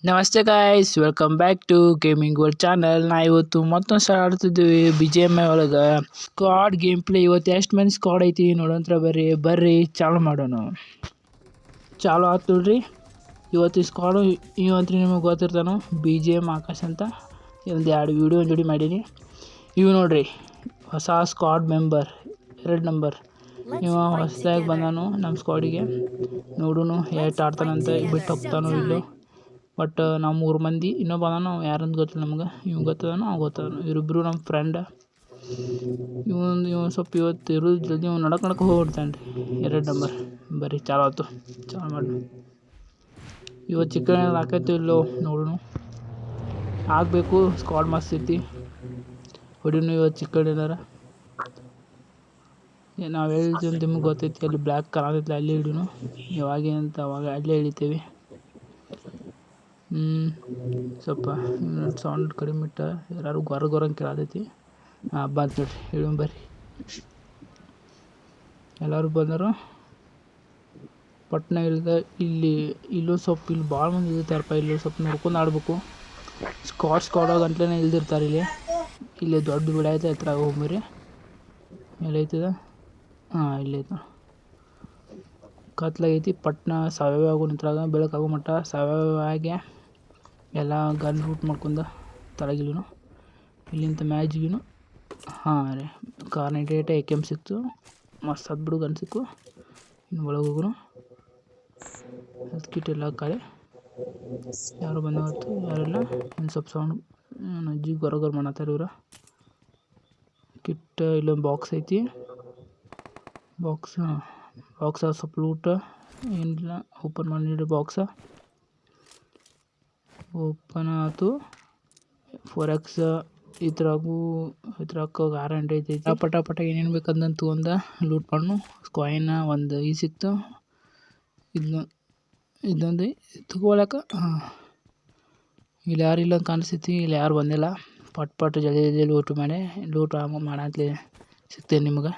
ನಮಸ್ತೆ guys, welcome back to gaming world channel. ನಾ ಇವತ್ತು ಮತ್ತೊಂದು ಸ್ಟಾರ್ ಆಡ್ತಿದ್ದೀವಿ BGMI ಒಳಗೆ ಸ್ಕ್ವಾಡ್ ಗೇಮ್ ಪ್ಲೇ. ಇವತ್ತು ಎಷ್ಟು ಮಂದಿ ಸ್ಕ್ವಾಡ್ ಐತಿ ನೋಡೋಂತ್ರ ಬರ್ರಿ ಚಾಲು ಮಾಡೋಣ. ಚಾಲು ಆಯ್ತು ನೋಡ್ರಿ. ಇವತ್ತು ಸ್ಕ್ವಾಡು ಇವಂತ್ರಿ ನಿಮಗೆ ಗೊತ್ತಿರ್ತಾನು, BGM ಆಕಾಶ್ ಅಂತ. ಒಂದು 2 ವೀಡಿಯೋ ಜೋಡಿ ಮಾಡೀನಿ. ಇವು ನೋಡ್ರಿ ಹೊಸ ಸ್ಕ್ವಾಡ್ ಮೆಂಬರ್ 2 ನಂಬರ್. ಇವ ಹೊಸದಾಗಿ ಬಂದಾನು ನಮ್ಮ ಸ್ಕ್ವಾಡಿಗೆ. ನೋಡೋನು ಎಷ್ಟು ಆಡ್ತಾನಂತ, ಬಿಟ್ಟು ಹೋಗ್ತಾನೋ ಇಲ್ಲೋ. ಬಟ್ ನಾವು 3 ಮಂದಿ, ಇನ್ನೊಬ್ಬ ಅದಾನು ಯಾರಂತ ಗೊತ್ತಿಲ್ಲ ನಮ್ಗೆ. ಇವ್ ಗೊತ್ತದಾನು ಅವ್ ಗೊತ್ತದಾನು. ಇವರಿಬ್ಬರು ನಮ್ಮ ಫ್ರೆಂಡ್. ಇವ್ ಸ್ವಲ್ಪ ಇವತ್ತು ಇರೋದು ಜಲ್ದಿ. ಇವ್ ನಡಕ್ಕೆ ಹೋಗ್ಬಿಡ್ತಾನೆ ರೀ 2 ನಂಬರ್. ಬರ್ರಿ ಚಾಲು ಆಯ್ತು, ಚಾಲು ಮಾಡಿ. ಇವತ್ತು ಚಿಕನ್ ಹಾಕೈತಿ ಇಲ್ಲೋ ನೋಡೋಣ. ಹಾಕಬೇಕು, ಸ್ಕ್ವಾಡ್ ಮಸ್ತ್ ಐತಿ. ಹೊಡಿನು ಇವತ್ತು ಚಿಕನ್ ಏನಾರ. ನಾವು ಹೇಳಿದ್ವಿ ಅಂತ ನಿಮ್ಗೆ ಗೊತ್ತೈತಿ. ಅಲ್ಲಿ ಬ್ಲ್ಯಾಕ್ ಕಾಣತೈತಿ, ಅಲ್ಲಿ ಹಿಡಿನು. ಯಾವಾಗೇನಂತ ಅವಾಗ ಅಲ್ಲೇ ಹಿಡಿತೀವಿ. ಸ್ವಲ್ಪ ಸೌಂಡ್ ಕಡಿಮೆ ಇಟ್ಟ ಯಾರು ಗೊರಂಗೆ ಕೇಳತೈತಿ. ಬಂತು ನೋಡ್ರಿ, ಹೇಳಿ ಬರ್ರಿ. ಎಲ್ಲರೂ ಬಂದರು. ಪಟ್ನ ಇಲ್ದ ಇಲ್ಲೂ ಸ್ವಲ್ಪ ಇಲ್ಲಿ ಭಾಳ ಮಂದಿ ಇರ್ತಾರಪ್ಪ. ಇಲ್ಲಿ ಸ್ವಲ್ಪ ನೋಡ್ಕೊಂಡು ಆಡ್ಬೇಕು. ಸ್ಕ್ವಾಡ್ ಗಂಟ್ಲೇ ಇಲ್ದಿರ್ತಾರೆ ಇಲ್ಲಿ ದೊಡ್ಡ ಬಿಡ ಐತೆ. ಹತ್ರ ಹೋಗ್ಬರಿ. ಎಲ್ಲೈತದ? ಇಲ್ಲೈತ. ಕತ್ಲಾಗೈತಿ. ಪಟ್ನ ಸಾವ್ಯಾವ ಆಗೋ ನಿಂತ್ರಾಗ ಬೆಳಕಾಗೋ ಮಟ್ಟ ಸಾವ್ಯಾವ ಆಗಿ ಎಲ್ಲ ಗನ್ ರೂಟ್ ಮಾಡ್ಕೊಂಡ ತಳಗಿಲಿನು ಇಲ್ಲಿಂದ ಮ್ಯಾಜಿಗಿನು. ರೀ ಕಾರ್ 98 AKM ಸಿಕ್ತು. ಮಸ್ತ್ ಹತ್ಬಿಡು ಗನ್ ಸಿಕ್ಕು. ಇನ್ನು ಒಳಗೆ ಹೋಗೋನು. ಹೆಲ್ತ್ ಕಿಟ್ ಎಲ್ಲ ಕಾಳೆ. ಯಾರು ಬಂದಾವತ್ತು ಯಾರೆಲ್ಲ. ಇನ್ನು ಸ್ವಲ್ಪ ಸೌಂಡ್ ಅಜ್ಜಿ ಗೊರ ಮಾಡತ್ತಾರ ಇವ್ರು. ಕಿಟ್ ಇಲ್ಲೊಂದು ಬಾಕ್ಸ್ ಐತಿ. ಬಾಕ್ಸ್ ಸ್ವಲ್ಪ ಲೂಟ ಏನಿಲ್ಲ. ಓಪನ್ ಮಾಡಿ ಬಾಕ್ಸ. ಓಪನ್ ಆಯ್ತು. 4x ಇದ್ರಾಗ ಗ್ಯಾರಂಟಿ ಐತಿ. ಪಟ ಏನೇನು ಬೇಕಂತ ತೊಗೊಂಡ ಲೂಟ್ ಮಾಡ್ನು. ಕಾಯಿನ್ ಒಂದು ಸಿಕ್ತು. ಇದೊಂದು ತಗೊಳಕ. ಇಲ್ಲಿ ಯಾರು ಇಲ್ಲ ಅಂತ ಕಾಣಿಸ್ತೈತಿ. ಇಲ್ಲಿ ಯಾರು ಬಂದಿಲ್ಲ. ಪಟ್ ಜಲ್ದಿ ಲೂಟ್ ಮಾಡಿ ಮಾಡತ್ಲಿ ಸಿಗ್ತೇನೆ ನಿಮ್ಗೆ.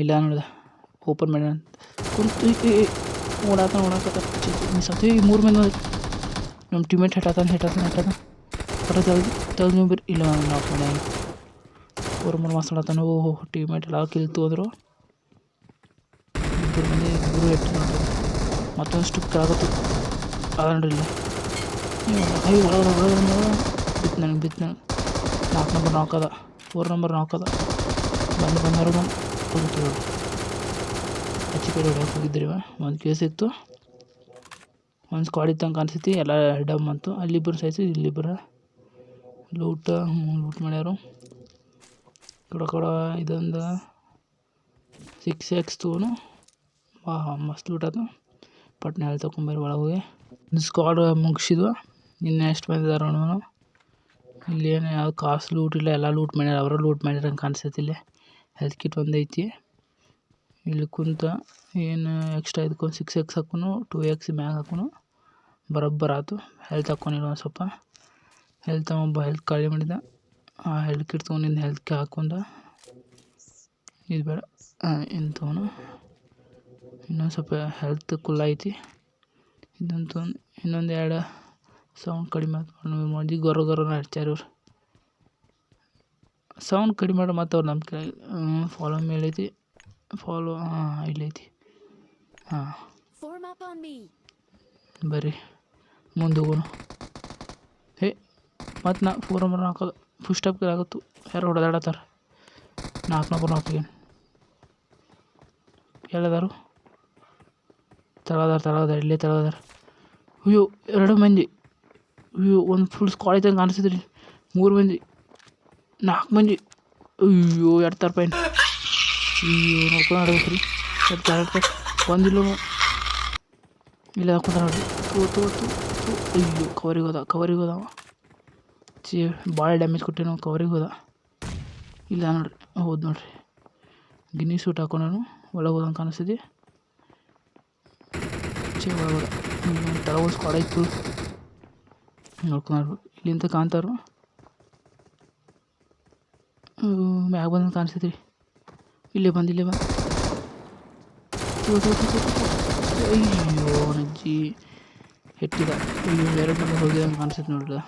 ಇಲ್ಲ ನೋಡಿದೆ. ಓಪನ್ ಮಾಡಿ ಕುಂತು ಓಡಾಕತ್ತ 3 ಮಂದಿ. ನಮ್ಮ ಟೀಮೇಟ್ ಹೆಟಾತಾನೆ. ಪಟ ತೆಗ್ದು ನೀವು ಬರ್ರಿ. ಇಲ್ಲ ನಾಕ್ ಮಾಡಿ 4 ಮಾತಾಡತಾನೆ. ಟೀಮೇಟ್ ಎಲ್ಲ ಕಿಲ್ತು ಅಂದರು. 2 ಮಂದಿ 3 ಹೆಟ್ಟು ನೋಡ್ರಿ. ಮತ್ತೊಂದಷ್ಟು ಕೆಳಗತ್ತು ಅದನ್ರಿ. ಇಲ್ಲಿ ಒಳಗಡೆ ಬಿತ್ತು ನನಗೆ. 4 ನಂಬರ್ ನಾಲ್ಕದ. 4 ನಂಬರ್ ನಾಲ್ಕದ. ಬಂದವರು ಕುಂತು ಹಚ್ಚಿ ಕಡೆ ಹೊಡ್ಯಾಕೆ ಹೋಗಿದ್ರಿ. ಒಂದು ಕೇಸ್ ಇತ್ತು. ಒಂದು ಸ್ಕ್ವಾಡ್ ಇತ್ತಂಗೆ ಕಾಣಿಸ್ತೈತಿ. ಎಲ್ಲ ಡಮ್ ಅಂತು. ಅಲ್ಲಿಬ್ಬರು ಸಾಯ್ತು, ಇಲ್ಲಿಬ್ಬರು ಲೂಟ್ ಮಾಡ್ಯಾರು. ಕಡ ಇದೊಂದು 6x ತೊಗೊನು. ಮಸ್ತ್ ಲೂಟ್ ಆಯ್ತು. ಪಟ್ನ ಹೇಳಿ ತಗೊಂಬರಿ ಒಳಗೆ ಹೋಗಿ. ಸ್ಕ್ವಾಡ್ ಮುಗಿಸಿದ್ವು. ಇನ್ನು ಎಷ್ಟು ಮಂದಿ ಇದಾರೆ ನೋಡೋಣ. ಇಲ್ಲಿ ಏನು ಯಾವ್ದು ಕಾಸು ಲೂಟ್ ಇಲ್ಲ. ಎಲ್ಲ ಲೂಟ್ ಮಾಡ್ಯಾರ. ಅವರು ಲೂಟ್ ಮಾಡ್ಯಾರಂಗೆ ಕಾಣಿಸ್ತೈತಿ. ಇಲ್ಲಿ ಹೆಲ್ತ್ ಕಿಟ್ ಒಂದೈತಿ. ಇಲ್ಲಿ ಕುಂತ ಏನು ಎಕ್ಸ್ಟ್ರಾ ಇದಕ್ಕೊಂದು 6x ಹಾಕೋನು, 2x ಮ್ಯಾಗ ಹಾಕೋನು. ಬರೋಬ್ಬರ ಆಯ್ತು. ಹೆಲ್ತ್ ಹಾಕೊಂಡಿಲ್ಲ. ಒಂದು ಸ್ವಲ್ಪ ಒಬ್ಬ ಹೆಲ್ತ್ ಖಾಲಿ ಮಾಡಿದ. ಹೆಲ್ತ್ ಕಿಟ್ ತೊಗೊಂಡಿದ್ದು ಹೆಲ್ತ್ಗೆ ಹಾಕೊಂಡ. ಇದು ಬೇಡ ಇನ್ನು ತೊಗೊನು. ಇನ್ನೊಂದು ಸ್ವಲ್ಪ ಹೆಲ್ತ್ ಕುಲ್ಲ ಐತಿ. ಇದೊಂದು ತೊಗೊಂಡು ಇನ್ನೊಂದು 2 ಸೌಂಡ್ ಕಡಿಮೆ ಆಯ್ತು. ಮಂದಿ ಗೊರ ಹಚ್ಚಾರ ಇವ್ರು. ಸೌಂಡ್ ಕಡಿಮೆ ಮಾಡಿ ಮತ್ತು ಅವ್ರು ನಮ್ಮ ಕೆಳಗೆ ಫಾಲೋ ಮೇಲೈತಿ. ಫಾಲೋ ಇಲ್ಲೈತಿ. ಬರ್ರಿ ಮುಂದೆ ಹೋಗೋಣ. ಮತ್ತು 4 ನಂಬರ್ ಹಾಕೋದು. ಫುಲ್ ಸ್ಟಾಪ್ ಆಗುತ್ತು. ಯಾರು ಹೊಡೆದಾಡತ್ತಾರ. 4 ನಂಬರ್ ಹಾಕಿ ಎಲ್ಲದಾರು ತಳದಾರ. ಇಲ್ಲೇ ತಳದಾರ. ಅಯ್ಯೋ 2 ಮಂದಿ. ಒಂದು ಫುಲ್ ಸ್ಕ್ವಾಡ್ ಐತಂಗೆ ಕಾಣಿಸ್ತೈತ್ರಿ. 3 ಮಂದಿ 4 ಮಂದಿ. ಅಯ್ಯೋ 2 ಪಾಯಿಂಟ್. ನೋಡ್ಕೊಂಡು ಆಡ್ಬೇಕು ರೀ. ಬಂದಿಲ್ಲ ಇಲ್ಲ ಹಾಕೊಂಡ ನೋಡ್ರಿ. ಅಯ್ಯೋ ಕವರಿಗೆ ಹೋದ. ಭಾಳ ಡ್ಯಾಮೇಜ್ ಕೊಟ್ಟೆ ನಾವು. ಕವರಿಗೆ ಹೋದ. ಇಲ್ಲ ನೋಡ್ರಿ. ಹೌದು ನೋಡ್ರಿ, ಗಿನ್ನಿ ಸೂಟ್ ಹಾಕೋ ನಾನು ಒಳಗೆ ಹೋದಂಗೆ ಕಾಣಿಸ್ತಿದೆ. ಒಳಗಡೆ ತಳಗ ಸ್ಕ್ವಾಡ್ ಆಯ್ತು ನೋಡ್ಕೊಂಡು ಇಲ್ಲಿಂದ ಕಾಣ್ತಾರು. ಮ್ಯಾಗ ಬಂದಂಗೆ ಕಾಣಿಸ್ತೈತಿ. ಇಲ್ಲೇ ಬಂದು ಅಯ್ಯೋ ನಜ್ಜಿ ಹೆಟ್ಟಿದ. ಅಯ್ಯೋ 2 ಮಂದಿ ಹೋಗಿದಂಗೆ ಕಾಣಿಸ್ತೈತಿ ನೋಡ್ರಿ.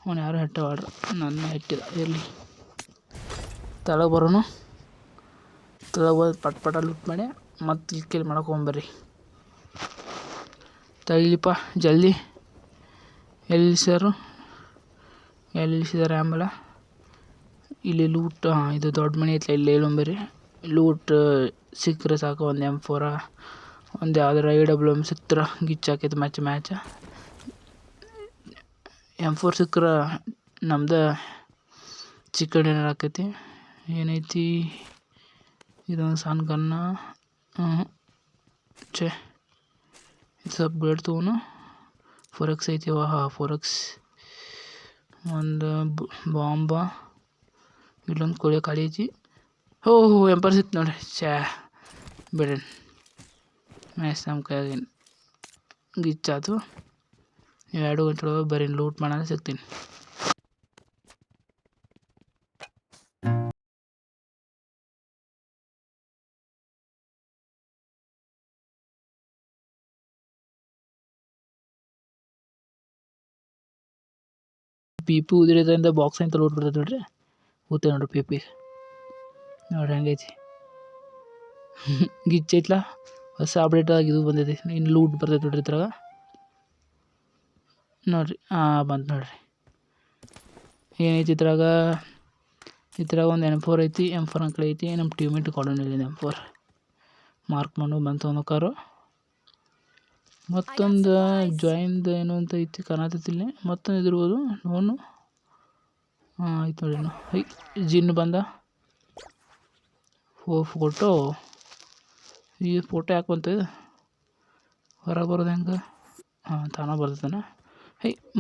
ಅವನು ಯಾರು ಹೆಟ್ಟವಾಡ್ರ, ನನ್ನ ಹೆಟ್ಟಿದ. ಇರಲಿ ತಳಗೆ ಬರೋನು, ತಳಗೆ ಹೋದ್ ಪಟ್ ಲುಟ್ ಮಾಡಿ ಮತ್ತೆ ಇಲ್ಲಿ ಮಾಡಕ್ಕೆ ಹೋಗ್ಬರ್ರಿ. ತಳಿಲಿಪ್ಪ ಜಲ್ದಿ. ಎಲ್ಲಿ ಇಳಿಸಿದಾರೆ ಆಮೇಲೆ ಇಲ್ಲಿ ಲೂಟ್. ಇದು ದೊಡ್ಡ ಮನೆ ಐತ್ಲ, ಇಲ್ಲಿ ಹೇಳಂಬರಿ. ಲೂಟ್ ಸಿಕ್ಕರೆ ಸಾಕು. ಒಂದು M4 ಒಂದು ಯಾವ್ದಾರ AWM ಸಿಕ್ತರ ಗಿಚ್ಚಾಕೈತಿ ಮ್ಯಾಚ್. M4 ಸಿಕ್ಕರೆ ನಮ್ದು ಚಿಕನ್ ಡಿನ್ನರ್ ಆಕೈತಿ. ಏನೈತಿ ಇದೊಂದು ಸಣ್ಣ ಗನ್ನ. ಇದು ಸ್ವಲ್ಪ ಬ್ಲೇಡ್ ತೊಗೊನು. 4X ಐತಿ. 4X ಒಂದು ಬಾಂಬ. ಇಲ್ಲೊಂದು ಕೋಳಿ ಖಾಲಿ ಐತಿ. M4 ಸಿಕ್ತು ನೋಡ್ರಿ. ಬಿಡ್ರಿ ಮ್ಯಾಚ್ ನಮ್ಮ ಕೈಯಾಗೇನು ಗಿಚ್ಚಾತು. 2 ಗಂಟೆ ಬರೀ ಲೂಟ್ ಮಾಡೋಣ ಸಿಗ್ತೀನಿ. PP ಉದ್ರಿದ್ರಿಂದ ಬಾಕ್ಸ್ ಅಂತ ಲೂಟ್ ಬರ್ತೈತೆ ನೋಡ್ರಿ. ಕೂತ ನೋಡ್ರಿ PP ನೋಡ್ರಿ ಹೆಂಗೈತಿ. ಗಿಚ್ಚೈತ್ಲ. ಹೊಸ ಅಪ್ಡೇಟ್ ಆಗಿ ಇದು ಬಂದೈತಿ. ಇನ್ನು ಲೂಟ್ ಬರ್ತೈತೆ ನೋಡ್ರಿ ಇದ್ರಾಗ ನೋಡ್ರಿ. ಬಂತು ನೋಡ್ರಿ. ಏನೈತಿ ಇದ್ರಾಗ ಒಂದು M4 ಐತಿ. M4 ಅಂಕಲ್ ಐತಿ. ನಮ್ಮ ಟೀಮೇಟ್ ಕೊಡೋನಿಲ್ಲ M4 ಮಾರ್ಕ್ ಮಾಡು ಬಂತು ಒಂದು ಕಾರು. ಮತ್ತೊಂದು ಜಾಯಿನ್ದು ಏನು ಅಂತ ಐತಿ ಕಾಣತೈತಿಲ್ಲ. ಮತ್ತೊಂದು ಇದಿರ್ಬೋದು ನೋನು. ಆಯ್ತು ನೋಡಿ. ಜಿನ್ ಬಂದ. ಫೋಟೋ ಈ ಫೋಟೋ ಯಾಕೆ ಬಂತು? ಹೊರಗೆ ಬರೋದು ಹೆಂಗೆ? ತಾನ ಬರ್ತೈತಾನ.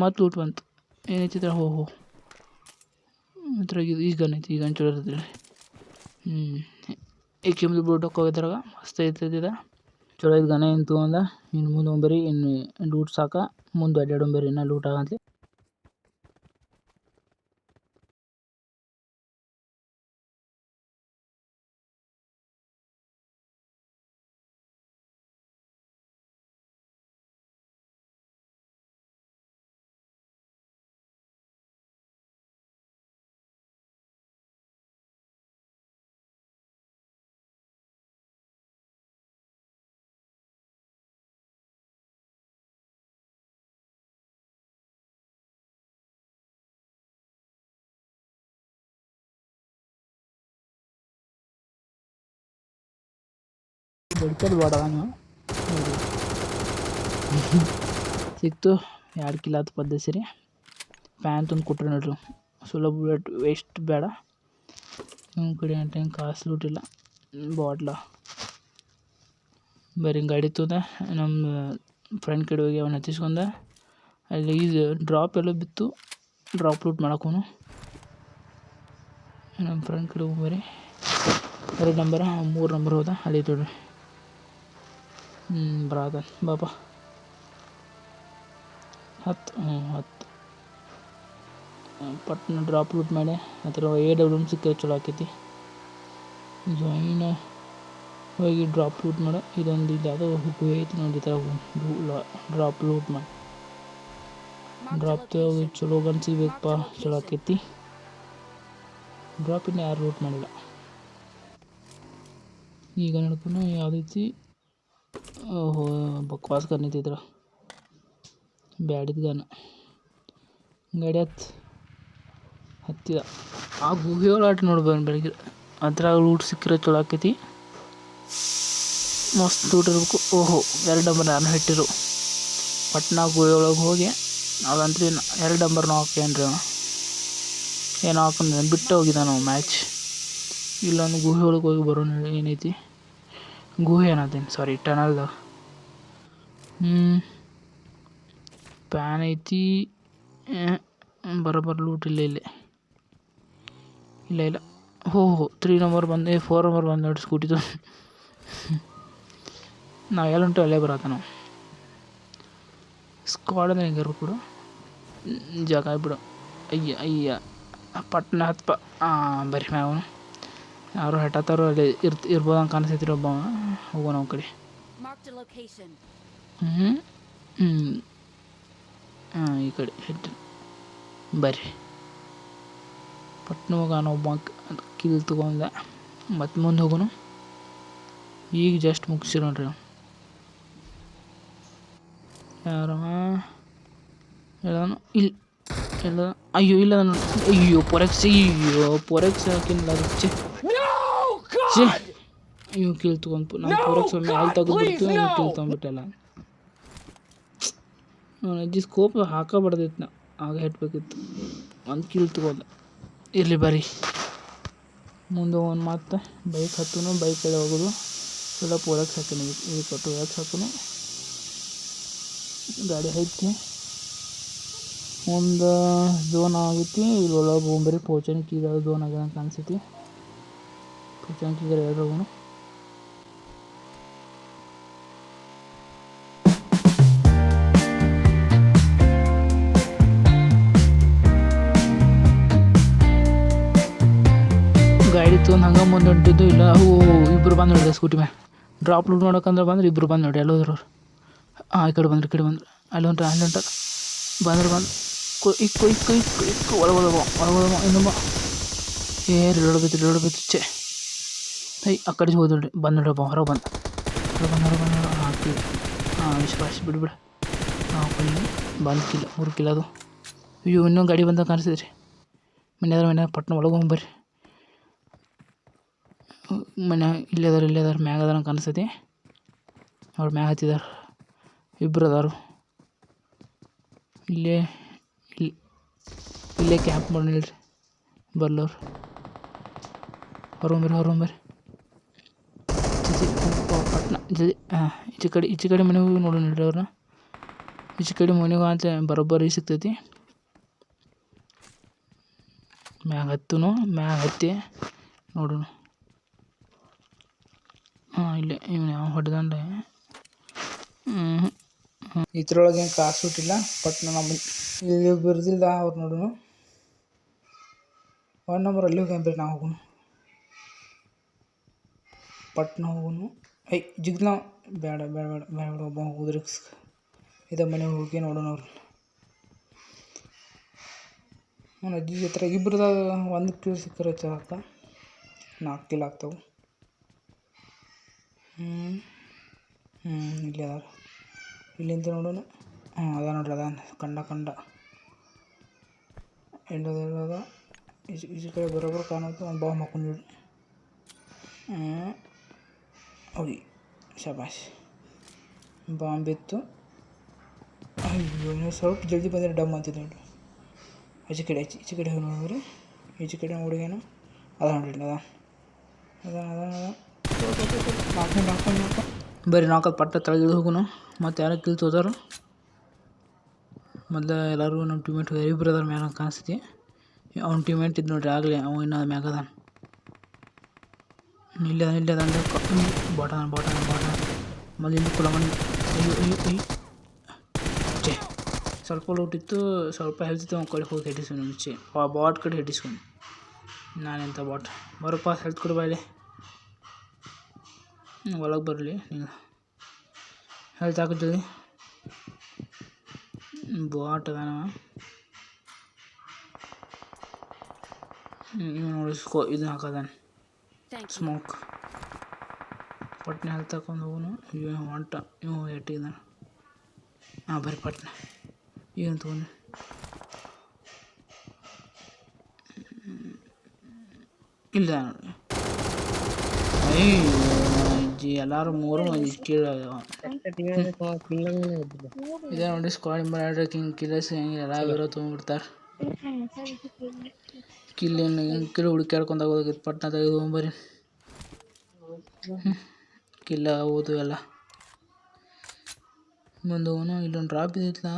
ಮತ್ತೆ ಲೂಟ್ ಬಂತು. ಏನೈತಿದ್ರ? ಇದ್ರಾಗ ಈ ಗನ್ ಐತಿ. ಈ ಗನ್ ಚಲೋ ಇರ್ತೈತಿ. ಈ ಕೆಮ್ದು ಬೂಟಕ್ಕೆ ಹೋಗಿದ್ರಾಗ ಮಸ್ತ್ ಐತದ. ಚಲೋ ಐತೆ ಗನ. ಏನು ತೊಗೊಂಡ ಇನ್ನು ಮುಂದೆ ಹೋಗ್ಬರಿ. ಇನ್ನು ಲೂಟ್ ಸಾಕ. ಮುಂದೆ ಅಡ್ಡಾಡೋಂಬರಿ ಇನ್ನೂ ಲೂಟ್ ಆಗಂತಲಿ. ಬೆಳ್ಕಲ್ ಬಾಡ ನೀವು ಸಿಕ್ತು. 2 ಕಿಲೋ ಆತು ಪದ್ದ ಸರಿ. ಪ್ಯಾನ್ ತಂದು ಕೊಟ್ರಿ ನೋಡ್ರಿ. ಸುಲಭ ಬುಲೆಟ್ ವೇಸ್ಟ್ ಬೇಡ. ನಿಮ್ಮ ಕಡೆ ಹೆಂಗೆ ಕಾಸು ಲೂಟಿಲ್ಲ. ಬಾಟ್ಲ ಬರೀ ಗಾಡಿ ತೊಂದ ನಮ್ಮ ಫ್ರೆಂಡ್ ಕಡೆ ಹೋಗಿ ಅವನ್ನ ಹತ್ತಿಸ್ಕೊಂಡ. ಅಲ್ಲಿ ಇದು ಡ್ರಾಪ್ ಎಲ್ಲ ಬಿತ್ತು. ಡ್ರಾಪ್ ಲೂಟ್ ಮಾಡಕೋನು. ನಮ್ಮ ಫ್ರೆಂಡ್ ಕಡೆ ಹೋಗ್ಬರಿ. 2 ನಂಬರ್ 3 ನಂಬರ್ ಹೋದ ಅಲ್ಲಿ ತೊಡ್ರಿ. ಬರಾದ ಬಾಪ 10 ಪಟ್ನ ಡ್ರಾಪ್ ಲೂಟ್ ಮಾಡಿ. ಆ ಥರ AWM ಸಿಕ್ಕರೆ ಚಲೋ ಆಕೈತಿ. ಜಾಯಿನ್ ಹೋಗಿ ಡ್ರಾಪ್ ಲೂಟ್ ಮಾಡ. ಇದೊಂದು ಇದು ಯಾವುದೋ ಗುಹೆ ಐತಿ ನೋಡಿ. ಈ ಥರ ಡ್ರಾಪ್ ಲೂಟ್ ಮಾಡಿ. ಡ್ರಾಪ್ ಚಲೋ ಗನ್ ಸಿಗ್ಬೇಕಪ್ಪ. ಚಲೋ ಆಕೈತಿ. ಡ್ರಾಪ್ ಇನ್ನೂ ಯಾರು ಲೂಟ್ ಮಾಡಿಲ್ಲ. ಈಗ ನಡ್ಕೊಂಡು ಯಾವುದೈತಿ ಬಕ್ವಾಸ್ ಗನ್ ಐತಿದ್ರ. ಬ್ಯಾಡಿದ ಗನ್. ಗಾಡಿ ಹತ್ತಿದ. ಆ ಗುಹೆ ಒಳಗೆ ನೋಡ್ಬೋದು ಬೆಳಗ್ಗೆ. ಅದ್ರಾಗ ಲೂಟ್ ಸಿಕ್ಕರೆ ಚಲೋ ಆಕೈತಿ. ಮಸ್ತ್ ಲೂಟ್ ಇರ್ಬೇಕು. 2 ನಂಬರ್ ನಾನು ಹಿಟ್ಟಿರು. ಪಟ್ನಾ ಗುಹೆ ಒಳಗೆ ಹೋಗಿ ಅದಂತೂ 2 ನಂಬರ್ ಹಾಕೇನ್ರಿ. ಏನೋ ಹಾಕೊಂಡು ಬಿಟ್ಟು ಹೋಗಿದ್ದ ನಾವು ಮ್ಯಾಚ್. ಇಲ್ಲೊಂದು ಗುಹೆ ಒಳಗೆ ಹೋಗಿ ಬರೋಣ. ಏನೈತಿ ಗುಹೆ ಏನತ್ತೇನು? ಸಾರಿ ಟನಲ್ದು. ಪ್ಯಾನ್ ಐತಿ. ಬರೋಬ್ಬರ ಲೂಟ್ ಇಲ್ಲ. ಇಲ್ಲ ಹೋ 3 ನಂಬರ್ ಬಂದು 4 ನಂಬರ್ ಬಂದು ನೋಡಿ ಸ್ಕೂಟಿದು. ನಾವು ಎಲ್ಲುಂಟು ಅಲ್ಲೇ ಬರತ್ತ ನಾವು ಸ್ಕ್ವಾಡ್ ಅಂದ್ರೆ ಹೆಂಗಾರು ಕೂಡ ಜಾಗ ಬಿಡು. ಅಯ್ಯ ಪಟ್ನ ಹತ್ಪ ಬರ್ರಿ ಮ್ಯಾವನು ಯಾರು ಹೆಟ್ಟತ್ತಾರು ಅಲ್ಲಿ ಇರ್ಬೋದಂಗೆ ಕಾಣಿಸ್ತೈತಿ ಒಬ್ಬ. ಹೋಗೋಣ ನಾವು ಕಡೆ. ಈ ಕಡೆ ಹೆಡ್ ಬರ್ರಿ ಪಟ್ನ ಹೋಗೋಣ. ಒಬ್ಬ ಕಿಲ್ ತಗೊಂಡ ಮತ್ತೆ ಮುಂದೆ ಹೋಗೋಣ. ಈಗ ಜಸ್ಟ್ ಮುಗಿಸಿ ನೋಡ್ರಿ ನಾವು. ಯಾರ ಇಲ್ಲಿ ಎಲ್ಲ ಅಯ್ಯೋ ಇಲ್ಲ ಅಯ್ಯೋ ಪೊರೆಕ್ಸ್ ಹಾಕಿಲ್ಲ ರಿಚ್ಚೆ ಇವು ಕಿಲ್ ತೊಗೊಂಡು ನಮ್ಮ ಪೊರೆಕ್ಸ್ ಒಮ್ಮೆ ಅಲ್ಲಿ ತೆಗೆದ್ಬಿಡ್ತು. ಕಿಲ್ ತೊಗೊಂಡ್ಬಿಟ್ಟಲ್ಲ. ಅಜ್ಜಿ ಸ್ಕೋಪ್ ಹಾಕಬಾರ್ದಿತ್ತು. ನಾ ಆಗ ಹೆಟ್ಬೇಕಿತ್ತು. ಒಂದು ಕಿಲ್ ತೊಗೊಂಡು ಇರಲಿ ಬರ್ರಿ ಮುಂದೆ ಒಂದು ಮಾತು ಬೈಕ್ ಹತ್ತೂ ಬೈಕ್ ಕಡೆ ಹೋಗೋದು. ಎಲ್ಲ ಪೊರೆಕ್ಸ್ ಹಾಕಿನ ಇದು ಕೊಟ್ಟು ಹಾಕೋನು ಗಾಡಿ ಐತಿ. ಒಂದು ಝೋನ್ ಆಗೈತಿ. ಇಲ್ಲಿ ಒಳಗೆ ಬರೀ ಪೋಚನ್ಕಿ ಝೋನ್ ಆಗ್ಯದ ಅಂತ ಅನ್ಸೈತಿ. ಪೋಚನ್ಕಿಗೆ ಎರಡು ಹೋಗೋಣ. ಗಾಡಿ ತೊಗೊಂಡು ಹಂಗೆ ಮುಂದೆ ಹೊಂಟಿದ್ದು. ಇಲ್ಲ ಇಬ್ಬರು ಬಂದು ನೋಡಿದೆ ಸ್ಕೂಟಿ ಮೇಲೆ ಡ್ರಾಪ್ ಲೂಟ್ ನೋಡೋಕಂದ್ರೆ ಬಂದ್ರೆ ಇಬ್ಬರು ಬಂದು ನೋಡಿ ಎಲ್ಲ ಹೋದ್ರು. ಈ ಕಡೆ ಬಂದ್ರು ಅಲ್ಲಿ ಹೊಂಟ ಬಂದ್ರು ಇಕ್ಕು ಒಳಗೊಳಗ ಇನ್ನೊಬ್ಬ ರಿಲೋಡ್ ಬಿತ್ತು ಚೆ ಆ ಕಡೆ ಹೋದ್ರಿ ಬಂದು ನೋಡ್ರಪ್ಪ ಹೊರಗೆ ಬಂದು ಹಾಕಿ ವಿಶ್ವಾಸ ಬಿಡು ಬಂದ್ಕಿಲ್ಲ 3 ಕಿಲ್ಲ ಅದು. ಅಯ್ಯೋ ಇನ್ನೊಂದು ಗಾಡಿ ಬಂದ ಕಾಣಿಸಿದ್ರಿ ಮನೆ ಪಟ್ನ ಒಳಗೆ ಹೋಗ್ಬರ್ರಿ. ಮನೆ ಇಲ್ಲೇ ಮ್ಯಾಗ ಅದಾರ ಕಾಣಿಸ್ತೈತಿ. ಅವ್ರು ಮ್ಯಾಗ ಹತ್ತಿದಾರ. ಇಬ್ಬರು ಅದಾರು ಇಲ್ಲೇ ಕ್ಯಾಂಪ್ ಮಾಡಿ ಹೇಳ್ರಿ ಬರ್ಲವ್ರು. ಹೊರಬರ್ರಿ ಪಟ್ನ ಜಲ್ದಿ. ಈಚೆ ಕಡೆ ಮನೆಗೆ ಹೋಗಿ ನೋಡೋಣ ಹೇಳ್ರಿ ಅವ್ರನ್ನ. ಈಚೆ ಕಡೆ ಮನೆಗೆ ಅಂತ ಬರೋಬ್ಬರಿ ಸಿಗ್ತೈತಿ. ಮ್ಯಾಗ ಹತ್ತಿ ನೋಡೋಣ. ಇಲ್ಲೇ ಇವನು ಯಾವ ಹೊಡೆದಂಡೆ ಇದ್ರೊಳಗೆ ಏನು ಕಾಸು ಇಟ್ಟಿಲ್ಲ. ಪಟ್ನ ನಮ್ಮ ಇಲ್ಲಿ ಬಿರ್ದಿಲ್ಲ ಅವ್ರು ನೋಡೋಣ. 1 ನಂಬರ್ ಅಲ್ಲಿ ಹೋಗಿ ನಾವು ಹೋಗೋಣ. ಪಟ್ನ ಹೋಗೋಣ. ಜಿಗ್ಲ ಬೇಡ ಒಬ್ಬ ಹೋಗೋದು ರಿಸ್ಕ್. ಇದೇ ಮನೆಗೆ ಹೋಗಿ ನೋಡೋಣ ಅವ್ರು. ನಾನು ಅಜ್ಜಿ ಹತ್ರ ಇಬ್ಬರದಾಗ 1 ಕಿಲ್ ಸಿಕ್ಕರೆ ಸಾಕ. 4 ಕಿಲ್ ಆಗ್ತಾವೆ. ಇಲ್ಲಿ ಅದಾರ. ಇಲ್ಲಿಂದ ನೋಡೋಣ. ಅದ ನೋಡ್ರಿ ಕಂಡ ಎಲ್ಲದ ಈಚೆ ಕಡೆ ಬರೋಬ್ಬರ ಕಾಣುತ್ತೆ. ಒಂದು ಬಾಂಬ್ ಹಾಕೊಂಡು ಹೋಗಿ ಶಬಾಷ್ ಬಾಂಬ್ ಇತ್ತು. ಅಯ್ಯೋ ಸ್ವಲ್ಪ ಜಲ್ದಿ ಬಂದರೆ ಡಮ್ ಅಂತಿದ್ದೆ ನೋಡ್ರಿ. ಈಚೆ ಕಡೆ ಹೋಗಿ ನೋಡ್ರಿ. ಈಚೆ ಕಡೆ ಹುಡುಗೇನು ಅದ ನೋಡ್ರಿ ಅದ ಬರೀ ನಾಲ್ಕು ಪಟ್ಟ ತಳಗಿಳಿದು ಹೋಗೋಣ. ಮತ್ತು ಯಾರೋ ಕಿಲ್ ತೋದಾರು ಮೊದಲು ಎಲ್ಲರೂ ನಮ್ಮ ಟೀಮೇಟ್ ಇಬ್ಬರು ಅದಾರ ಮ್ಯಾಗ ಕಾಣಿಸ್ತಿ. ಅವ್ನ ಟೀಮೇಟ್ ಇದ್ದು ನೋಡ್ರಿ ಆಗಲಿ ಅವ ಇನ್ನೂ ಮ್ಯಾಗ ಅದಾನ. ಇಲ್ಲೇ ಅಂದ್ರೆ ಬಾಟ ಮೊದಲು ಇಲ್ಲಿ ಕುಲ ಬಂದು ಚೆ ಸ್ವಲ್ಪ ಲೂಟ್ ಇತ್ತು. ಸ್ವಲ್ಪ ಹೆಲ್ತಿತ್ತು. ಅವ್ನ ಕಡೆ ಹೋಗಿ ಹೆಟ್ಟಿಸ್ಕೊಂಡು ಮುಂಚೆ ಆ ಬಾಟ್ ಕಡೆ ಹೆಟ್ಟಿಸ್ಕೊಂಡು ನಾನೆಂಥ ಬಾಟ್ ಬರಪ್ಪ ಹೆಲ್ತ್ ಕೊಡು ಬಾಯಿಲೆ ಒಳಗೆ ಬರಲಿ ನೀವು ಹೆಲ್ತ್ ಹಾಕಿದ್ದೀವಿ. ಬಾಟ್ ಅದಾನ ಇವ್ ನೋಡಿ ಇದನ್ನ ಹಾಕದಾನ ಸ್ಮೋಕ್. ಪಟ್ನ ಹೆಲ್ತ್ ಹಾಕೊಂಡು ಹೋಗೋನು. ಇವ ಹೊಂಟ ಇವು ಎಟ್ಟಿದ್ದಾನ. ಬರ್ರಿ ಪಟ್ನ ಏನು ತೊಗೊಂಡು ಇಲ್ಲ ನೋಡಿ. ಅಯ್ಯೋ ಎಲ್ಲರೂ 3 ಮಂದಿ ಕೀಳ ಇದೇ ನೋಡಿ ಸ್ಕ್ವಾಡ್ ಮಾಡ್ರೆ ಕಿಲ್ಲರ್ಸ್ ಎಲ್ಲ ಇರೋ ತೊಗೊಂಡ್ಬಿಡ್ತಾರೆ. ಕಿಲ್ ಹುಡುಕ್ಯಾಡ್ಕೊಂಡು ಹೋಗೋದಾಗಿತ್ತು. ಪಟ್ನ ತೆಗೆದು ಹೋಗ್ಬರಿ ಕಿಲ್ಲ ಓದು ಎಲ್ಲ ಮುಂದೆ ಹೋಗೋನು. ಇಲ್ಲೊಂದು ಡ್ರಾಪ್ ಇದ್ದಿತ್ತಲ್ಲ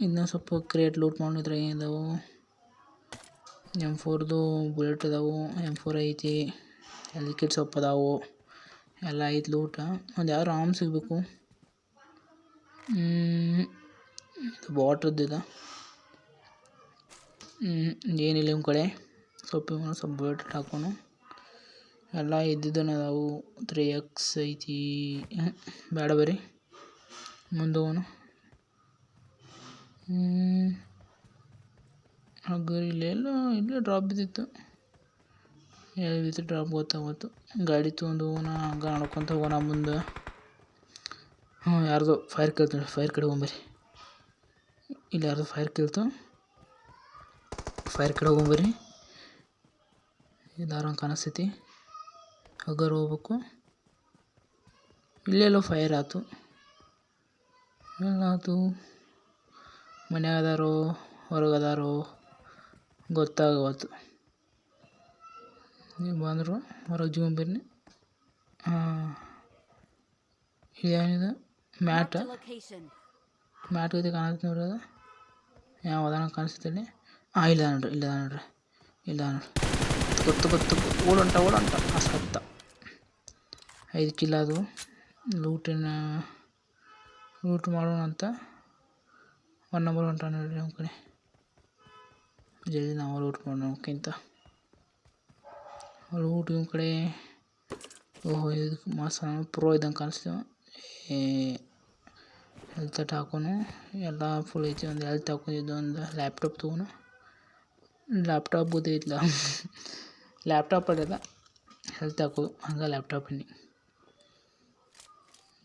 ಇನ್ನೂ ಸ್ವಲ್ಪ ಕ್ರಿಯೇಟ್ ಲೂಟ್ ಮಾಡಿದ್ರೆ ಏನಿದಾವು M4ದು ಬುಲೆಟ್ ಅದಾವು, M4 ಐತಿ, ಲಿಕ್ವಿಡ್ ಸೊಪ್ಪು ಅದಾವು, ಎಲ್ಲ ಐತಿ ಲೂಟ. ಒಂದು ಯಾರು ಆರ್ಮ್ ಸಿಗಬೇಕು. ವಾಟ್ರದ್ದು ಏನಿಲ್ಲ ನಿಮ್ಮ ಕಡೆ. ಸ್ವಲ್ಪ ಬುಲೆಟ್ ಹಾಕೋನು. ಎಲ್ಲ ಇದ್ದಿದ್ದನ ಅದಾವು. 3x ಐತಿ. ಬೇಡ ಬರ್ರಿ ಮುಂದೆ ಹೋಗೋನು. ಹಾಗಾದ್ರೆ ಇಲ್ಲೇ ಡ್ರಾಪ್ ಬಿದ್ದಿತ್ತು. ಎಲ್ಲಿ ಬಿತ್ತು ಡ್ರಾಪ್ ಗೊತ್ತಾಗತ್ತು. ಗಾಡಿ ತೊಗೊಂಡು ಹೋಗೋಣ, ಹಂಗೆ ನಡ್ಕೊತ ಹೋಗೋಣ ಮುಂದೆ. ಯಾರ್ದು ಫೈರ್ ಕೇಳ್ತೀನಿ, ಫೈರ್ ಕಡೆ ಹೋಗ್ಬರ್ರಿ. ಇಲ್ಲಿ ಯಾರ್ದು ಫೈರ್ ಕೇಳ್ತು, ಫೈರ್ ಕಡೆ ಹೋಗ್ಬರ್ರಿ. ಇದಾರ ಕಾಣಿಸ್ತೈತಿ, ಹಗರ್ ಹೋಗ್ಬೇಕು. ಇಲ್ಲೆಲ್ಲೋ ಫೈರ್ ಆಯ್ತು. ಏನಾಯ್ತು? ಮನ್ಯಾಗ ಅದಾರೋ ಹೊರಗದಾರೋ ಗೊತ್ತಾಗವತ್ತು. ನೀವು ಬಂದರು ಹೊರಗೆ ಜೀವನ್ ಬರ್ರಿ. ಇದೇನಿದೆ? ಮ್ಯಾಟ್ ಗತಿ ಕಾಣಿಸ್ತು ನೋಡ್ರಿ. ಅದು ಯಾವ ಅದಾನ ಕಾಣಿಸ್ತಲ್ಲಿ. ಇಲ್ಲ ನೋಡ್ರಿ. ಗೊತ್ತು ಓಡಂಟ ಸತ್ತ. 5 ಕಿಲ್ಲ ಅದು. ಲೂಟ್ ಮಾಡೋಣ ಅಂತ 1 ನಂಬರ್ ಹೊಂಟ ನೋಡ್ರಿ ನಮ್ಮ ಕಡೆ. ಜಲ್ದಿ ನಾವು ಲೂಟ್ ಮಾಡೋಕ್ಕಿಂತ ಲೂಟ್ ನಿಮ್ಮ ಕಡೆ. ಓಹೋ, ಇದಕ್ಕೆ ಮಸ್ತ್ ಪ್ರೋ ಇದ್ದಂಗೆ ಕಾಣಿಸ್ತೇವೆ. ಹೆಲ್ತ್ ಹಾಕೋನು, ಎಲ್ಲ ಫುಲ್ ಐತಿ. ಒಂದು ಹೆಲ್ತ್ ಹಾಕೊಂಡಿದ್ದು, ಒಂದು ಲ್ಯಾಪ್ಟಾಪ್ ತೊಗೋನು. ಲ್ಯಾಪ್ಟಾಪ್ ಬೂದೈತ್ಲ ಲ್ಯಾಪ್ಟಾಪ್ ಅಡ್ಯದ ಹೆಲ್ತ್ ಹಾಕೋದು, ಹಂಗೆ ಲ್ಯಾಪ್ಟಾಪಿನಿ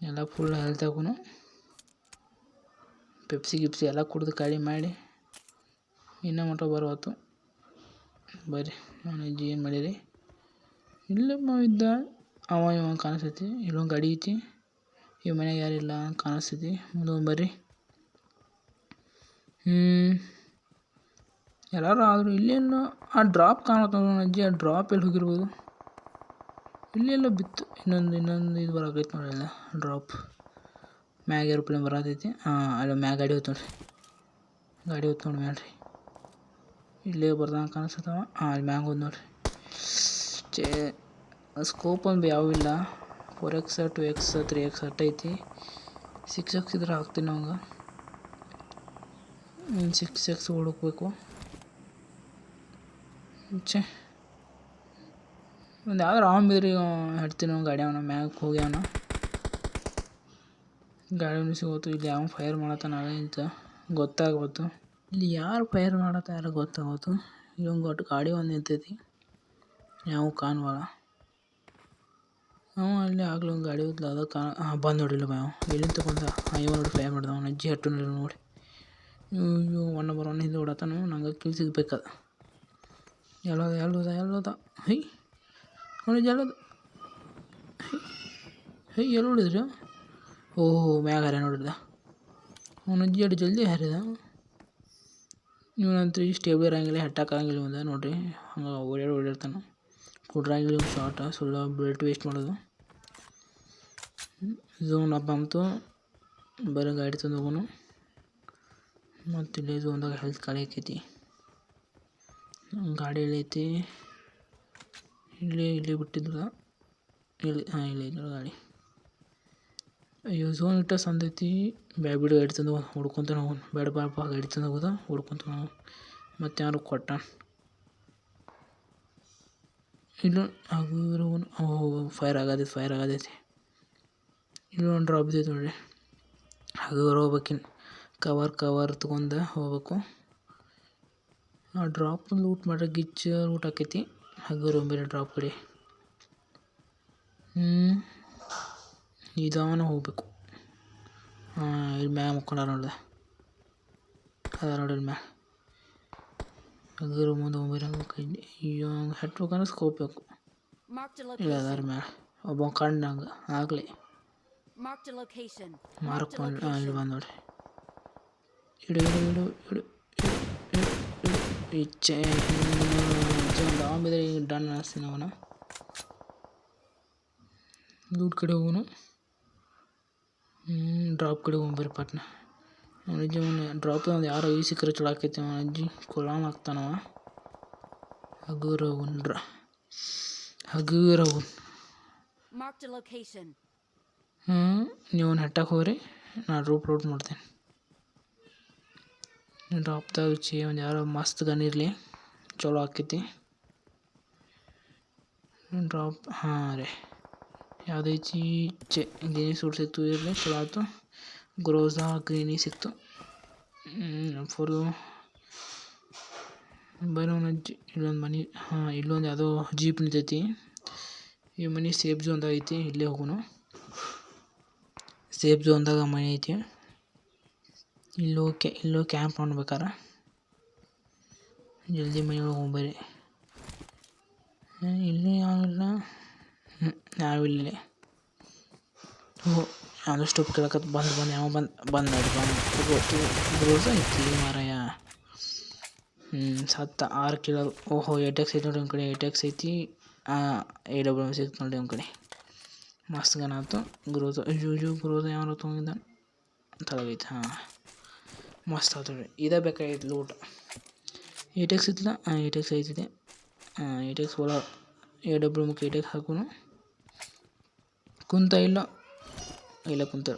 ಎಲ್ಲ ಫುಲ್ ಹೆಲ್ತ್ ಹಾಕೋನು. ಪೆಪ್ಸಿ ಗಿಪ್ಸಿ ಎಲ್ಲ ಕುಡ್ದು ಖಾಲಿ ಮಾಡಿ ಇನ್ನೂ ಮಟ್ಟ ಬರುವತ್ತು. ಬರ್ರಿ, ನಾನು ಏನು ಮಾಡಿರಿ. ಇಲ್ಲಮ್ಮ ಇದ್ದ ಅವ ಕಾಣಿಸ್ತೈತಿ. ಇಲ್ಲೊಂದು ಗಾಡಿ ಐತಿ. ಈ ಮನೆಯಾಗ ಯಾರಿಲ್ಲ ಕಾಣಿಸ್ತೈತಿ. ಮುಂದೆ ಬರ್ರಿ. ಎಲ್ಲರೂ ಆದರೂ ಇಲ್ಲೆಲ್ಲ ಆ ಡ್ರಾಪ್ ಕಾಣತ್ತ ಅಜ್ಜಿ. ಆ ಡ್ರಾಪ್ ಎಲ್ಲಿ ಹೋಗಿರ್ಬೋದು? ಇಲ್ಲೆಲ್ಲ ಬಿತ್ತು. ಇನ್ನೊಂದು ಇದು ಬರೋಕೈತಿ ನೋಡಿ. ಎಲ್ಲ ಡ್ರಾಪ್ ಮ್ಯಾಗ ಏರೋಪ್ಲೇನ್ ಬರತೈತಿ. ಅಲ್ಲ ಮ್ಯಾಗ ಗಾಡಿ ಹೋಯ್ತು ನೋಡಿ ಮ್ಯಾಲ್ರಿ. ಇಲ್ಲೇ ಬರ್ದಂಗೆ ಕಾಣಿಸ್ತವ. ಅಲ್ಲಿ ಮ್ಯಾಗ ಹೋದ್ ನೋಡ್ರಿ. ಸ್ಕೋಪ್ ಒಂದು ಯಾವೂ ಇಲ್ಲ. 4x 2x 3x ಅಟ್ ಐತಿ. 6x ಇದ್ರೆ ಹಾಕ್ತೀನಿ ನಮಗೆ. 6x ಹುಡುಕ್ಬೇಕು. ಒಂದು ಯಾವ್ದಾರು ಬಿದ್ರಿ ಹೇಳ್ತೀನಿ. ಗಾಡಿ ಅವನ ಮ್ಯಾಗ ಹೋಗ್ಯಾವನ. ಗಾಡಿ ಸಿಗೋತು. ಇಲ್ಲಿ ಯಾವ ಫೈರ್ ಮಾಡತ್ತಾನ ಅಂತ ಗೊತ್ತಾಗ್ಬೋದು. ಇಲ್ಲಿ ಯಾರು ಫೈರ್ ಮಾಡತ್ತಾರ ಗೊತ್ತಾಗೋತು. ಇವಂಗೆ ಒಟ್ಟು ಗಾಡಿ ಒಂದು ನಿಂತೈತಿ. ಯಾವ ಕಾಣ್ಬಾಳ. ಅಲ್ಲಿ ಆಗ್ಲಿ ಒಂದು ಗಾಡಿ ಹೋದ್ಲ. ಅದು ಬಂದು ನೋಡಿಲ್ಲ ಯಾವ ಎಲ್ಲಿಂದ ತಗೊಂಡ. ಇವ ನೋಡಿ ಫೈರ್ ಮಾಡ್ದ. ಅವ್ನು ಅಜ್ಜಿ ಹಟ್ಟು ನೋಡಿ. ಇವು 1 ನಂಬರ್ 1 ಹಿಂದೆ ಹೊಡತಾನು. ನಂಗೆ ಕಿಲ್ ಸಿಗ್ಬೇಕದ. ಎಲ್ಲೋದ ಹೈ ಅವನಿಗೆ ಎಲ್ಲೋದ. ಎಲ್ಲಿ ಹೊಡಿದ್ರಿ? ಓಹೋ, ಮ್ಯಾಗ ಹಾರ ನೋಡಿದ. ಅವನ ಅಜ್ಜಿ ಅಷ್ಟು ಜಲ್ದಿ ಹಾರಿದ. ಇವನಂತೂ ಸ್ಟೇಬಲ್ ಇರಂಗಿಲ್ಲ, ಹೆಟ್ಟಾಕಂಗಿಲ್ಲ ಮುಂದೆ ನೋಡ್ರಿ. ಹಂಗೆ ಓಡಾಡ್ತಾನೆ. ಕುಡ್ರಂಗಿಲ್ಲ ಶಾರ್ಟ. ಸುಳ್ಳು ಬುಲೆಟ್ ವೇಸ್ಟ್ ಮಾಡೋದು. ಝೋನ್ ಅಪ್ ಅಂತು. ಬರೀ ಗಾಡಿ ತಂದು ಹೋಗೋನು. ಮತ್ತು ಇಲ್ಲೇ ಝೋನ್ದಾಗ ಹೆಲ್ತ್ ಖಾಲಿ ಆಕೈತಿ. ಗಾಡಿ ಎಲ್ಲೈತಿ? ಇಲ್ಲಿ ಬಿಟ್ಟಿದ್ದ. ಇಲ್ಲಿ ಐತಿ ಗಾಡಿ. ಅಯ್ಯೋ, ಝೋನ್ ಇಟ್ಟ ಸಂದೈತಿ. ಬಿಡು ಗಾಡಿ ತಂದು ಹುಡ್ಕೊಂತಾನೆ ಹೋಗೋನು. ಬೇಡ ಬಾಪ ಗಾಡಿ ತಂದು ಹೋಗೋದ ಹುಡ್ಕೊಂತಾನೆ ಹೋಗೋನು. ಮತ್ತು ಯಾರು ಕೊಟ್ಟ ಇಲ್ಲ ಆಗೋನು. ಫೈರ್ ಆಗದೈತಿ. ಇಲ್ಲೊಂದು ಡ್ರಾಪ್ ಬಿದ್ದೈತಿ ನೋಡ್ರಿ. ಹಾಗವ್ರು ಹೋಗ್ಬೇಕಿನ್ ಕವರ್ ತೊಗೊಂಡು ಹೋಗ್ಬೇಕು. ಆ ಡ್ರಾಪ್ ಲೂಟ್ ಮಾಡ್ರೆ ಗಿಚ್ಚ ಲೂಟ್ ಆಕೈತಿ. ಹಾಗವ್ರು ಬೇರೆ ಡ್ರಾಪ್ ಕಡೆ ನಿಧಾನ ಹೋಗ್ಬೇಕು. ಇಲ್ಲಿ ಮ್ಯಾಗ ಮುಕ್ಕೊಂಡ ನೋಡ್ದೆ. ಅದ ನೋಡಿ ಇಲ್ಲಿ ಮ್ಯಾಗ. ಹಾಗವ್ರು ಮುಂದೆ ಹೋಗ್ಬೇಕಂದ್ರೆ ಅಯ್ಯೋ ಹೆಟ್ಬೇಕಂದ್ರೆ ಸ್ಕೋಪ್ ಬೇಕು. ಇಲ್ಲ ಅದಾರ ಮ್ಯಾಗ ಒಬ್ಬ ಕಂಡಂಗೆ ಆಗಲಿ ಮಾರ್ಕ್ ಮಾಡಿ. ಇಲ್ಲಿ ಬಂದು ನೋಡ್ರಿ. ಇಡು ಇಚ್ಛೆ ಒಂದು ಆಮಿದ್ರೆ ಈಗ ಡನ್ ಅನಿಸ್ತೀನಿ. ಅವನ ಲೂಟ್ ಕಡೆ ಹೋಗೋನು. ಡ್ರಾಪ್ ಕಡೆ ಹೋಗ್ಬರ್ರಿ ಪಟ್ನ. ಅವನ ಅಜ್ಜಿ ಡ್ರಾಪ್ ಒಂದು ಯಾರೋ ಈ ಸಿಕ್ಕರೆ ಚೊಳಾಕೈತಿ. ಅವನ ಅಜ್ಜಿ ಕೊಳಾನ್ ಹಾಕ್ತಾನವ. ಹಗುರವುನ್ರ ಹಗುರವುನ್ ನೀವು ನೆಟ್ಟಕ್ಕೆ ಹೋಗ್ರಿ, ನಾನು ರೂಟ್ ಮಾಡ್ತೇನೆ. ಡ್ರಾಪ್ದಾಗ ಒಂದು ಯಾರೋ ಮಸ್ತ್ ಗನ್ ಇರಲಿ, ಚಲೋ ಆಕೈತಿ. ಡ್ರಾಪ್ ರೀ ಯಾವುದೈತಿ ಗ್ರೀನಿ ಸೂಟ್ ಸಿಕ್ತು, ಇರಲಿ ಚಲೋ ಆಯ್ತು. ಗ್ರೋಝಾ ಗ್ರೀನಿ ಸಿಕ್ತು. ಫುಲ್ಲು ಬರೀ ಇಲ್ಲೊಂದು ಮನೆ, ಇಲ್ಲೊಂದು ಯಾವುದೋ ಜೀಪ್ ನಿಂತೈತಿ. ಈ ಮನೆ ಸೇಫ್ ಝೋನ್ದಾಗ ಐತಿ, ಇಲ್ಲೇ ಹೋಗೋಣ. ಸೇಫ್ ಝೋನ್ದಾಗ ಮನೆ ಐತಿ. ಇಲ್ಲೋ ಕ್ಯಾಂಪ್ ಮಾಡ್ಬೇಕಾರ. ಜಲ್ದಿ ಮನೆ ಒಳಗೆ ಹೋಗ್ಬರಿ. ಇಲ್ಲಿ ಯಾವಿಲ್ಲ, ಯಾವಿಲ್ಲ. ಆದಷ್ಟು ಕೇಳಕತ್ ಬಂದು ಯಾವ ಬಂದು ನೋಡಿ ಗ್ರೋಸ್ ಐತಿ ಮಾರಾಯ. ಸತ್ತ 6 ಕಿಲೋ. ಓಹೋ 8x ಐತಿ ನೋಡಿ, ಒಂದು ಕಡೆ 8x ಐತಿ. AWM ಸಿಕ್ತು ನೋಡಿ ಒಂದು ಕಡೆ. ಮಸ್ತ್ ಗನ್ ಆಯ್ತು. ಗ್ರೋಸ್ ಗ್ರೋಸ್ ಯಾವ ತೊಗೊಂಡಿದ್ದ ತಳಗೈತಿ. ಮಸ್ತ್ ಆಯ್ತು ನೋಡಿ. ಇದೇ ಬೇಕಾಗಿತ್ತು ಲೂಟ್. 8x ಇತ್ತಲ್ಲ, 8x ಐತಿದೆ. 8x ಒಳ AWM 8x ಹಾಕೋನು. ಕುಂತ ಇಲ್ಲ ಕುಂತ.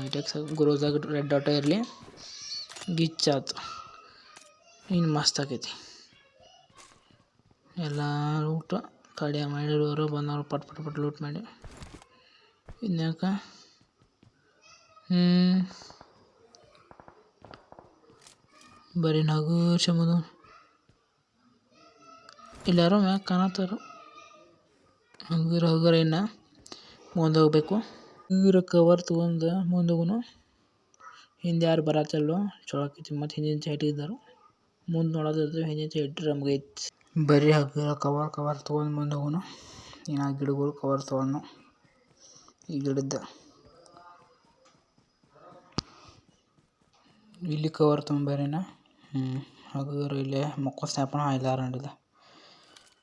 8x ಗ್ರೋಸಾಗ ರೆಡ್ ಡಾಟ ಇರಲಿ. ಗಿಚ್ಚಾತು. ಇನ್ನು ಮಸ್ತ್ ಆಕೈತಿ. ಎಲ್ಲ ಲೂಟ್ ಕಡಿಯ ಮಾಡಿರೋರು ಬಂದವರು ಪಟ್ ಲೂಟ್ ಮಾಡಿ. ಇನ್ಯಾಕ ಬರೀ ನಗು ಶಮದು. ಇಲ್ಲಾರೋ ಮ್ಯಾಗ ಕಾಣತ್ತಾರ. ಹಗುರ ಇನ್ನು ಮುಂದೆ ಹೋಗ್ಬೇಕು. ಹಗುರ ಕವರ್ ತೊಗೊಂಡು ಮುಂದೆ ಹೋಗೋನು. ಹಿಂದೆ ಯಾರು ಬರತ್ತಲ್ಲೋ, ಚಲೋ ಆಕೈತಿ. ಮತ್ತು ಹಿಂದಿನ ಸೈಡ್ ಇದ್ದರು. ಮುಂದೆ ನೋಡೋದಿರ್ತದೆ, ಹಿಂದಿನ ಸೈಡ್ ನಮ್ಗೈತಿ. ಬರೀ ಹಗುರ ಕವರ್ ತೊಗೊಂಡು ಮುಂದೆ ಹೋಗೋನು. ಇನ್ನು ಗಿಡಗಳು ಕವರ್ ತೊಗೊಂಡು ಈ ಗಿಡದ ಇಲ್ಲಿ ಕವರ್ ತೊಗೊಂಬರಿನ. ಹಗುರ ಇಲ್ಲೇ ಮಕ್ಕಳು ಸ್ನ್ಯಾಪನ ಇಲ್ಲಾರಂಡಿಲ್ಲ.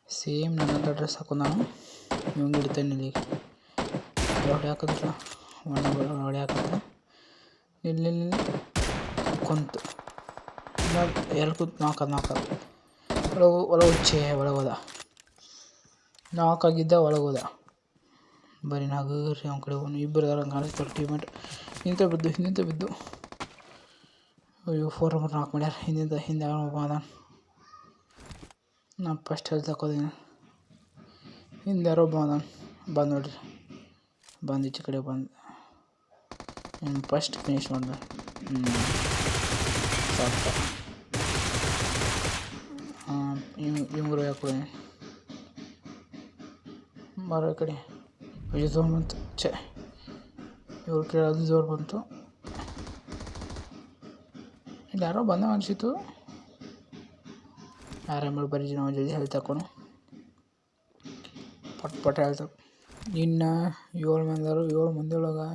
ಸೇಮ್ ನನ್ನ ಡ್ರೆಸ್ ಹಾಕೊಂಡು ನಾನು ಇವಂಗೆ ಹಿಡಿತೇನೆ. ಇಲ್ಲಿ ಹೊಡೆ ಹಾಕಿದ್ರ ಹೊಡೆ ಹಾಕತ್ತ ಇಲ್ಲಿ ಕುಂತು ಎಲ್ಲಿ ಕೂತು ನಾಲ್ಕು ಒಳಗೋದ ನಾಲ್ಕಾಗಿದ್ದ ಒಳಗೋದ. ಬರೀ ಹಗುರಿ ಅವ್ನ ಕಡೆ ಹೋಗೋನು. ಇಬ್ಬರು ಕಾಣಿಸ್ತಾರೆ ಟೀಮೇಟ್. ಹಿಂದೆ ಬಿದ್ದು ಅಯ್ಯೋ 4 ನಂಬರ್ 4 ಮಾಡ್ಯಾರ. ಹಿಂದೆ ಒಬ್ಬ ಅದ. ನಾ ಫಸ್ಟ್ ಹೆಲ್ತ್ ಹಾಕೋದೀನಿ. ಹಿಂದೆ ಯಾರೋ ಒಬ್ಬ ಅದ. ಬಂದು ನೋಡ್ರಿ, ಬಂದು ಈಚೆ ಕಡೆ ಬಂದು ಫಸ್ಟ್ ಫಿನಿಶ್ ಮಾಡಿದೆ. ಸಾಕ ಇವ್ರು ಯಾಕೆ ಬರೋ ಕಡೆ ಜೋರ್ ಬಂತು. ಇವ್ರ ಕಡೆ ಅದು ಜೋರ್ ಬಂತು. ಇಲ್ಲಿ ಯಾರೋ ಬಂದ ಅನಿಸಿತು. ಆರಾಮ ಬರೀ ನಾವು ಜಲ್ದಿ ಹೆಲ್ತ್ ಹಾಕೋಣ. ಪಟ್ ಹೇಳ್ತ. ಇನ್ನು 7 ಮಂದಿ. 7 ಮಂದಿ ಒಳಗೆ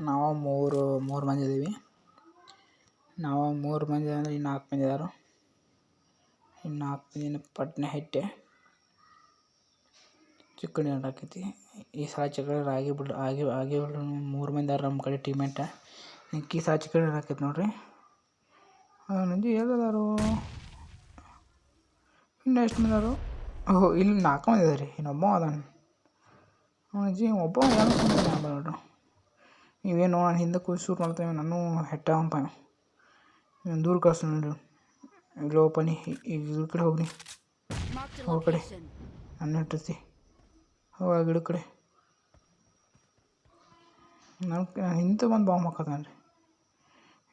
ನಾವು ಮೂರು ಮಂದಿ ಇದ್ದೀವಿ. ನಾವು 3 ಮಂದಿ ಅಂದರೆ ಇನ್ನು 4 ಮಂದಿ ಇದ್ದಾರೆ. ಇನ್ನು 4 ಮಂದಿನ ಪಟ್ನೆ ಹೆಟ್ಟೆ ಚಿಕ್ಕಣಿ ಆಕೈತಿ. ಈ ಸಲ ಚಿಕ್ಕಣಿ ಆಗಿಬಿಡ್ರು 3 ಮಂದಿ ಯಾರು ನಮ್ಮ ಕಡೆ ಟೀಮೇಟ. ಈ ಸಲ ಚಿಕ್ಕಣಿ ಆಕೈತಿ ನೋಡ್ರಿ. ನಂಜಿ ಎಲ್ಲದಾರು ಇನ್ನು ಎಷ್ಟು ಮಂದಿ ಅದಾರು? ಓಹೋ ಇಲ್ಲಿ 4 ಮಂದಿ ಇದ್ದಾರೆ. ಇನ್ನೊಬ್ಬ ಅದಾನ ಅಜ್ಜಿ. ಒಬ್ಬ ಯಾರು ನೋಡ್ರಿ. ನೀವೇನು ನಾನು ಹಿಂದೆ ಕೂಸಿ ಶೂಟ್ ಮಾಡ್ತೇವೆ. ನಾನು ಹೆಟ್ಟಂಪ ಇವನು ದೂರ ಕಳಿಸ್ತೀನಿ ನೋಡ್ರಿ. ಇಲ್ಲಿ ಓಪನಿ ಈಗ ಇದ್ರ ಕಡೆ ಹೋಗ್ನಿ. ಹೋಗ ಕಡೆ ನನ್ನ ಇಟ್ಟೈತಿ. ಹೋಗ ಗಿಡ ಕಡೆ. ನಾನು ಹಿಂದೆ ಬಂದು ಬಾಂಬ್ ಹಾಕತ್ತಾನ ರೀ.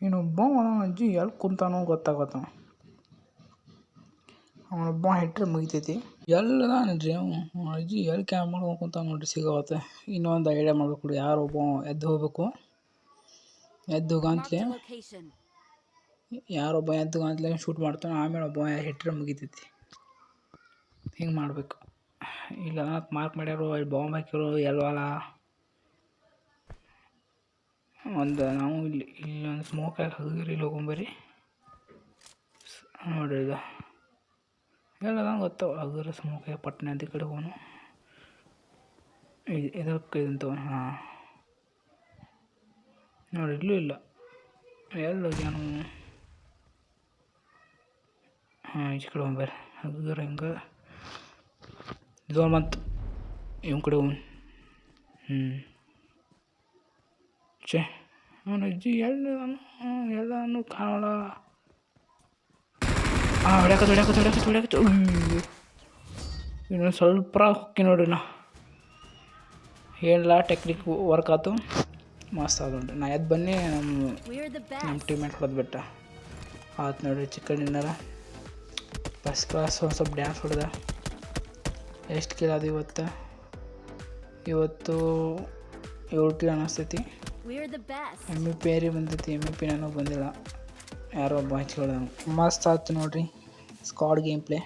ಇನ್ನೊಬ್ಬ ಅಜ್ಜಿ ಎಲ್ಲಿ ಕುಂತಾನೋ ಗೊತ್ತಾಗತ್ತ. ಅವನೊಬ್ಬ ಹೆಟ್ರೆ ಮುಗಿತೈತಿ. ಎಲ್ಲದಾನ್ರಿ ಅವನು ಅಜ್ಜಿ. ಎಲ್ಲಿ ಕ್ಯಾಂಪ್ ಮಾಡ್ಕೊಂಡು ಕುಂತಾನ ನೋಡ್ರಿ. ಸಿಗವತ್ತೆ. ಇನ್ನೊಂದು ಐಡಿಯಾ ಮಾಡ್ಬೇಕು. ಯಾರೊಬ್ಬ ಎದ್ದು ಹೋಗ್ಬೇಕು. ಎದ್ದು ಹೋಗಂತಲೇ ಯಾರೊಬ್ಬ ಎದ್ದು ಹೋಗಂತಲೇ ಶೂಟ್ ಮಾಡ್ತಾನೆ. ಆಮೇಲೆ ಒಬ್ಬ ಹೆಟ್ರೆ ಮುಗಿತೈತಿ. ಹಿಂಗೆ ಮಾಡಬೇಕು. ಇಲ್ಲ ಮಾರ್ಕ್ ಮಾಡ್ಯಾರು. ಅಲ್ಲಿ ಬಾಂಬ್ ಹಾಕಿರು ಎಲ್ಲವಲ್ಲ. ನಾವು ಇಲ್ಲೊಂದು ಸ್ಮೋಕ್ ಹಾಕಿ ಹಗುರಿ ಇಲ್ಲಿ ಹೋಗೊಂಬರಿ ನೋಡ್ರಿ. ಇದು ಎಲ್ಲದ ಗೊತ್ತಾವ. ಹಗುರ ಸ್ಮೋಕ್ ಹಾಕಿ ಪಟ್ನೆ ಅಂತ ಕಡೆ ಹೋಗೋನು. ಇದಕ್ಕೆ ಇದಂತ ನೋಡಿ. ಇಲ್ಲೂ ಇಲ್ಲ. ಎಲ್ಲ ಹೋಗ್ಯಾನು. ಈಚೆ ಕಡೆ ಹೋಗ್ಬರ್ರಿ. ಹಗುರ ಹಿಂಗೆ ಇದು ಮತ್ತು ಇವ್ ಕಡೆ ಛೇ ಅವನ ಅಜ್ಜಿ ಎಲ್ಲಾನು ಕಾಣೋಲ್ಲ. ಹೊಡ್ಯಾಕತ್ತು ಇನ್ನೊಂದು ಸ್ವಲ್ಪ ಹೊಕ್ಕಿ ನೋಡ್ರಿ ನಾ ಏನಿಲ್ಲ ಟೆಕ್ನಿಕ್ ವರ್ಕ್ ಆಯ್ತು ಮಸ್ತ್ ಆದ ನೋಡ್ರಿ. ನಾ ಎದ್ದು ಬನ್ನಿ ನಮ್ಮ ಟೀಮೇಟ್ ಹೊಡೆದು ಬಿಟ್ಟ ಆಯ್ತು ನೋಡ್ರಿ. Chicken dinner first class. ಒಂದು ಸ್ವಲ್ಪ ಡ್ಯಾನ್ಸ್ ಹೊಡೆದ. ಎಷ್ಟು ಕಿಲ್ ಅದು ಇವತ್ತು 7 ಕಿಲ್ ಅನ್ನಿಸ್ತೈತಿ. MVP ಯಾರಿಗೆ ಬಂದೈತಿ? MVP ನನಗೆ ಬಂದಿಲ್ಲ, ಯಾರೋ ಒಬ್ಬ ಹಚ್ಕೊಳ್ಳೋದು. ಮಸ್ತ್ ಆಯ್ತು ನೋಡ್ರಿ ಸ್ಕ್ವಾಡ್ ಗೇಮ್ ಪ್ಲೇ,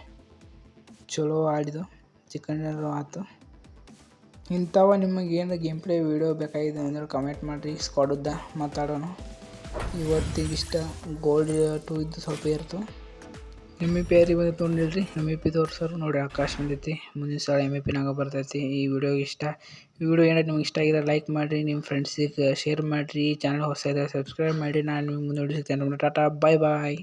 ಚಲೋ ಆಡಿದು. ಚಿಕನ್ ಡಿನ್ನರ್ ಆಯ್ತು. ಇಂಥವ ನಿಮಗೆ ಏನು ಗೇಮ್ ಪ್ಲೇ ವೀಡಿಯೋ ಬೇಕಾಗಿದೆ ಅಂದರೆ ಕಮೆಂಟ್ ಮಾಡಿರಿ, ಸ್ಕ್ವಾಡದ್ದ ಮಾತಾಡೋಣ. ಇವತ್ತಿಗಿಷ್ಟ ಗೋಲ್ಡ್ 2 ಇದ್ದು ಸ್ವಲ್ಪ ಇರ್ತು. MVP ಯಾರಿಗೆ ಬಂದೈತೆ ನೋಡಿರಿ, MVP ತೋರಿಸೋರು ನೋಡಿ. ಆಕಾಶ್ ಬಂದೈತಿ, ಮುಂದಿನ ಸಲ MVP ನಾಗ ಬರ್ತೈತಿ. ಈ ವಿಡಿಯೋ ಏನಾದ್ರು ನಿಮ್ಗೆ ಇಷ್ಟ ಆಗಿದ್ರೆ ಲೈಕ್ ಮಾಡಿರಿ, ನಿಮ್ಮ ಫ್ರೆಂಡ್ಸಿಗೆ ಶೇರ್ ಮಾಡಿರಿ. ಚಾನಲ್ ಹೊಸ ಇದೆ ಸಬ್ಸ್ಕ್ರೈಬ್ ಮಾಡಿ. ನಾನು ನಿಮ್ಗೆ ಮುಂದೆ ಟಾಟಾ ಬಾಯ್ ಬಾಯ್.